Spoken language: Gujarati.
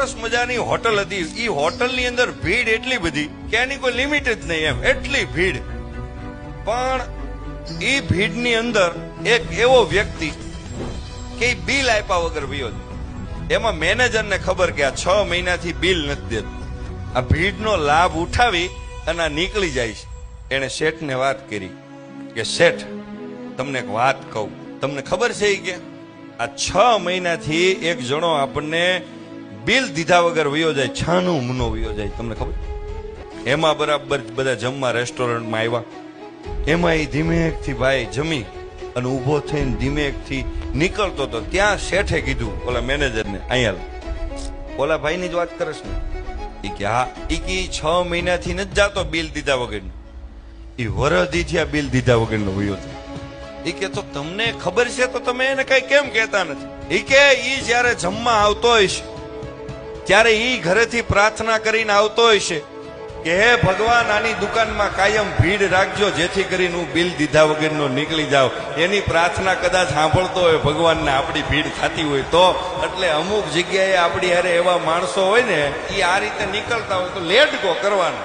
સરસ મજાની હોટલ હતી. ઈ હોટલની અંદર ભીડ એટલી બધી કે એની કોઈ લિમિટ જ નહીં, એમ એટલી ભીડ. પણ ઈ ભીડની અંદર એક એવો વ્યક્તિ કે બિલ આપ્યા વગર વયો જાય. એમાં મેનેજરને ખબર કે આ 6 મહિનાથી બિલ નથી દેતું. આ ભીડનો લાભ ઉઠાવી અને આ નીકળી જાય છે. એને શેઠને વાત કરી કે શેઠ, તમને એક વાત કહું, તમને ખબર છે કે આ 6 મહિનાથી એક જણો આપણને બિલ દીધા વગર વયો જાય, છાનો મુનો વયો જાય, તમને ખબર? એમાં બરાબર બધા જમવા રેસ્ટોરન્ટમાં આવ્યા. એમાં એ ધીમેકથી ભાઈ જમી અને ઉભો થઈને ધીમેકથી નીકળતો હતો. ત્યાં શેઠે કીધું ઓલા મેનેજરને, અહીંયા ઓલા ભાઈની જ વાત કરશ ને? એ કે હા. એ કે 6 મહિનાથી નથી જાતો બિલ દીધા વગરનો. એ વરદીથી આ બિલ દીધા વગરનો વયો થાય. એ કે તો તમને ખબર છે તો તમે એને કઈ કેમ કહેતા નથી? એ કે ઈ જયારે જમવા આવતો હશે ત્યારે ઈ ઘરેથી પ્રાર્થના કરીને આવતો હશે કે હે ભગવાન, આની દુકાનમાં કાયમ ભીડ રાખજો જેથી કરીને હું બિલ દીધા વગરનો નીકળી જાઉં. એની પ્રાર્થના કદાચ સાંભળતો હોય ભગવાનને, આપણી ભીડ થતી હોય તો. એટલે અમુક જગ્યાએ આપણી હારે એવા માણસો હોય ને, એ આ રીતે નીકળતા હોય તો લેટ ગો કરવાનું.